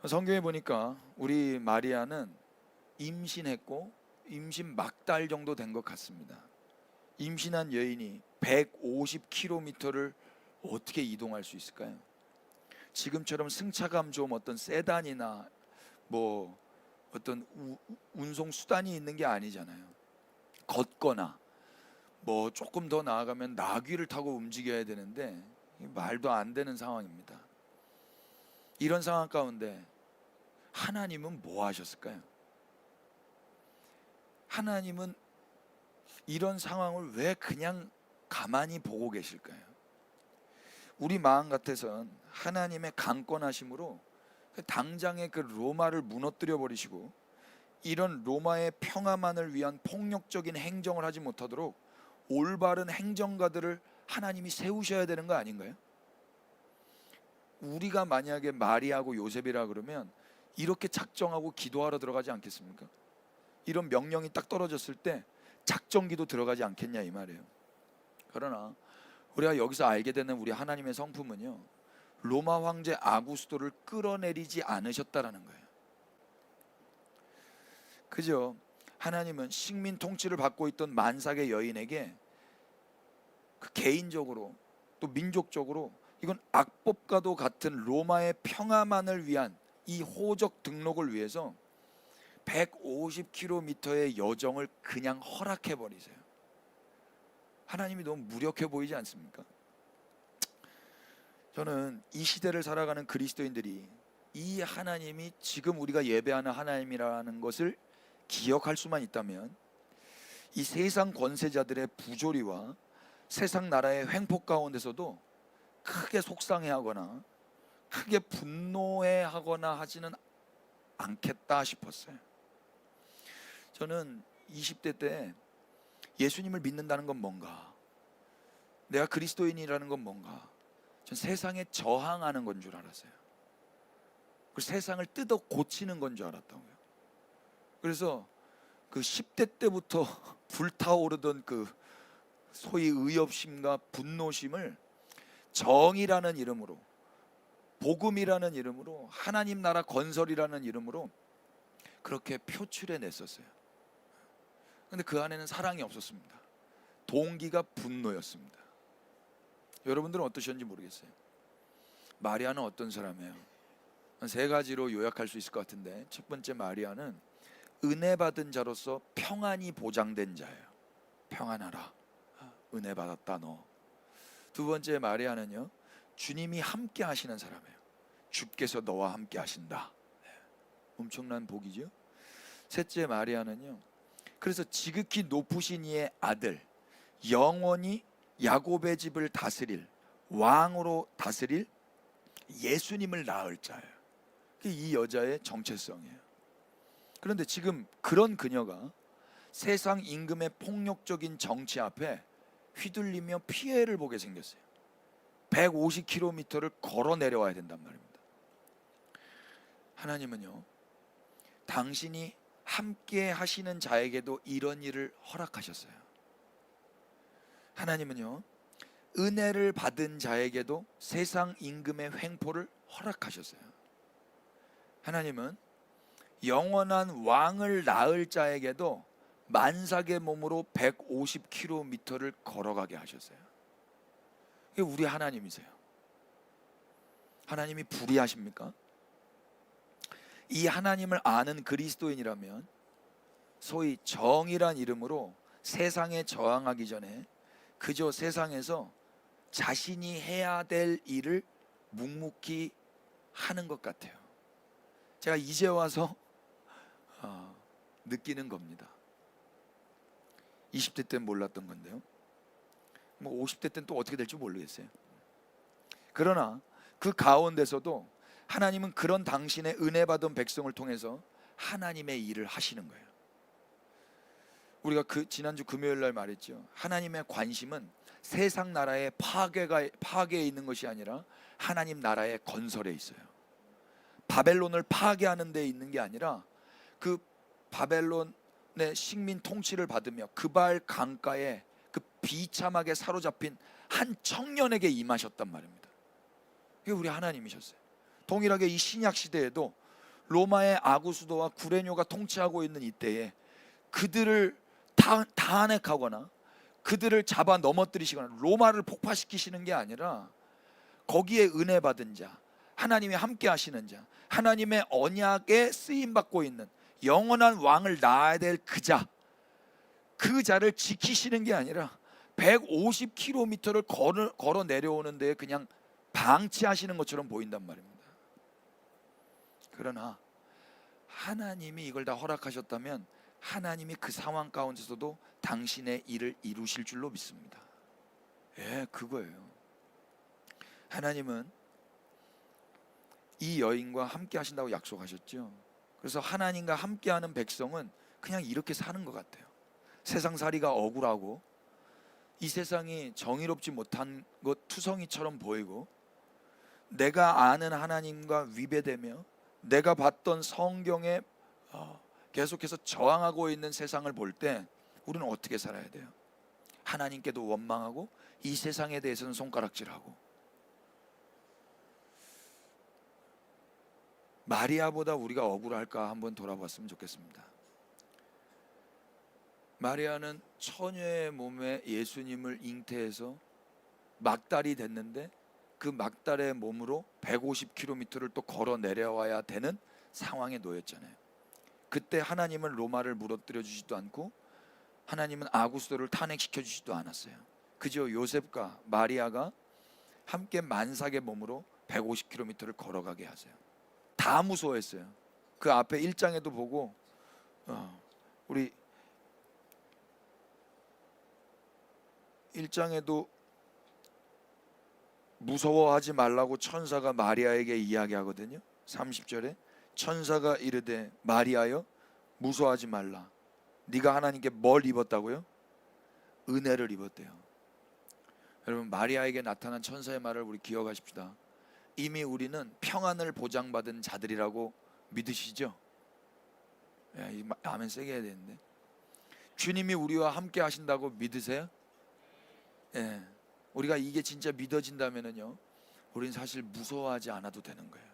성경에 보니까 우리 마리아는 임신했고 임신 막달 정도 된 것 같습니다. 임신한 여인이 150km를 어떻게 이동할 수 있을까요? 지금처럼 승차감 좋은 어떤 세단이나 뭐 어떤 운송 수단이 있는 게 아니잖아요. 걷거나 뭐 조금 더 나아가면 나귀를 타고 움직여야 되는데 말도 안 되는 상황입니다. 이런 상황 가운데 하나님은 뭐 하셨을까요? 하나님은 이런 상황을 왜 그냥 가만히 보고 계실까요? 우리 마음 같아선 하나님의 강권하심으로 당장에 그 로마를 무너뜨려 버리시고 이런 로마의 평화만을 위한 폭력적인 행정을 하지 못하도록 올바른 행정가들을 하나님이 세우셔야 되는 거 아닌가요? 우리가 만약에 마리아하고 요셉이라 그러면 이렇게 작정하고 기도하러 들어가지 않겠습니까? 이런 명령이 딱 떨어졌을 때 작정기도 들어가지 않겠냐 이 말이에요. 그러나 우리가 여기서 알게 되는 우리 하나님의 성품은요, 로마 황제 아구스토를 끌어내리지 않으셨다라는 거예요. 그죠? 하나님은 식민 통치를 받고 있던 만삭의 여인에게 그 개인적으로 또 민족적으로 이건 악법과도 같은 로마의 평화만을 위한 이 호적 등록을 위해서 150km의 여정을 그냥 허락해 버리세요. 하나님이 너무 무력해 보이지 않습니까? 저는 이 시대를 살아가는 그리스도인들이 이 하나님이 지금 우리가 예배하는 하나님이라는 것을 기억할 수만 있다면 이 세상 권세자들의 부조리와 세상 나라의 횡포 가운데서도 크게 속상해하거나 크게 분노해하거나 하지는 않겠다 싶었어요. 저는 20대 때 예수님을 믿는다는 건 뭔가, 내가 그리스도인이라는 건 뭔가, 전 세상에 저항하는 건 줄 알았어요. 그 세상을 뜯어 고치는 건 줄 알았다고요. 그래서 그 10대 때부터 불타오르던 그 소위 의협심과 분노심을 정의라는 이름으로, 복음이라는 이름으로, 하나님 나라 건설이라는 이름으로 그렇게 표출해 냈었어요. 근데 그 안에는 사랑이 없었습니다. 동기가 분노였습니다. 여러분들은 어떠셨는지 모르겠어요. 마리아는 어떤 사람이에요? 한 세 가지로 요약할 수 있을 것 같은데, 첫 번째, 마리아는 은혜 받은 자로서 평안이 보장된 자예요. 평안하라, 은혜 받았다 너. 두 번째, 마리아는요, 주님이 함께 하시는 사람이에요. 주께서 너와 함께 하신다. 엄청난 복이죠. 셋째, 마리아는요, 그래서 지극히 높으신 이의 아들, 영원히 야곱의 집을 다스릴, 왕으로 다스릴 예수님을 낳을 자예요. 그게 이 여자의 정체성이에요. 그런데 지금 그런 그녀가 세상 임금의 폭력적인 정치 앞에 휘둘리며 피해를 보게 생겼어요. 150km를 걸어 내려와야 된단 말입니다. 하나님은요, 당신이 함께 하시는 자에게도 이런 일을 허락하셨어요. 하나님은요, 은혜를 받은 자에게도 세상 임금의 횡포를 허락하셨어요. 하나님은 영원한 왕을 낳을 자에게도 만삭의 몸으로 150km를 걸어가게 하셨어요. 이게 우리 하나님이세요. 하나님이 불의하십니까? 이 하나님을 아는 그리스도인이라면 소위 정의란 이름으로 세상에 저항하기 전에 그저 세상에서 자신이 해야 될 일을 묵묵히 하는 것 같아요. 제가 이제 와서 느끼는 겁니다. 20대 때는 몰랐던 건데요, 뭐 50대 때는 또 어떻게 될지 모르겠어요. 그러나 그 가운데서도 하나님은 그런 당신의 은혜 받은 백성을 통해서 하나님의 일을 하시는 거예요. 우리가 지난주 금요일 날 말했죠. 하나님의 관심은 세상 나라의 파괴에 있는 것이 아니라 하나님 나라의 건설에 있어요. 바벨론을 파괴하는 데 있는 게 아니라 그 바벨론의 식민 통치를 받으며 그발 강가에 그 비참하게 사로잡힌 한 청년에게 임하셨단 말입니다. 그게 우리 하나님이셨어요. 동일하게 이 신약 시대에도 로마의 아구수도와 구레뇨가 통치하고 있는 이때에 그들을 다 탄핵하거나 그들을 잡아 넘어뜨리시거나 로마를 폭파시키시는 게 아니라 거기에 은혜 받은 자, 하나님이 함께 하시는 자, 하나님의 언약에 쓰임 받고 있는 영원한 왕을 낳아야 될 그 자, 그 자를 지키시는 게 아니라 150km를 걸어 내려오는 데에 그냥 방치하시는 것처럼 보인단 말입니다. 그러나 하나님이 이걸 다 허락하셨다면 하나님이 그 상황 가운데서도 당신의 일을 이루실 줄로 믿습니다. 예, 그거예요. 하나님은 이 여인과 함께 하신다고 약속하셨죠. 그래서 하나님과 함께하는 백성은 그냥 이렇게 사는 것 같아요. 세상살이가 억울하고 이 세상이 정의롭지 못한 것 투성이처럼 보이고 내가 아는 하나님과 위배되며 내가 봤던 성경에 계속해서 저항하고 있는 세상을 볼 때 우리는 어떻게 살아야 돼요? 하나님께도 원망하고 이 세상에 대해서는 손가락질하고. 마리아보다 우리가 억울할까 한번 돌아봤으면 좋겠습니다. 마리아는 처녀의 몸에 예수님을 잉태해서 막달이 됐는데 그 막달의 몸으로 150km를 또 걸어 내려와야 되는 상황에 놓였잖아요. 그때 하나님은 로마를 무너뜨려 주지도 않고 하나님은 아구스도를 탄핵시켜 주지도 않았어요. 그저 요셉과 마리아가 함께 만삭의 몸으로 150km를 걸어가게 하세요. 다 무서워했어요. 그 앞에 1장에도 보고 우리 1장에도 무서워하지 말라고 천사가 마리아에게 이야기하거든요. 30절에 천사가 이르되 마리아여 무서워하지 말라. 네가 하나님께 뭘 입었다고요? 은혜를 입었대요. 여러분, 마리아에게 나타난 천사의 말을 우리 기억하십시다. 이미 우리는 평안을 보장받은 자들이라고 믿으시죠? 예, 아멘 세게 해야 되는데. 주님이 우리와 함께 하신다고 믿으세요? 예, 우리가 이게 진짜 믿어진다면요, 우리는 사실 무서워하지 않아도 되는 거예요.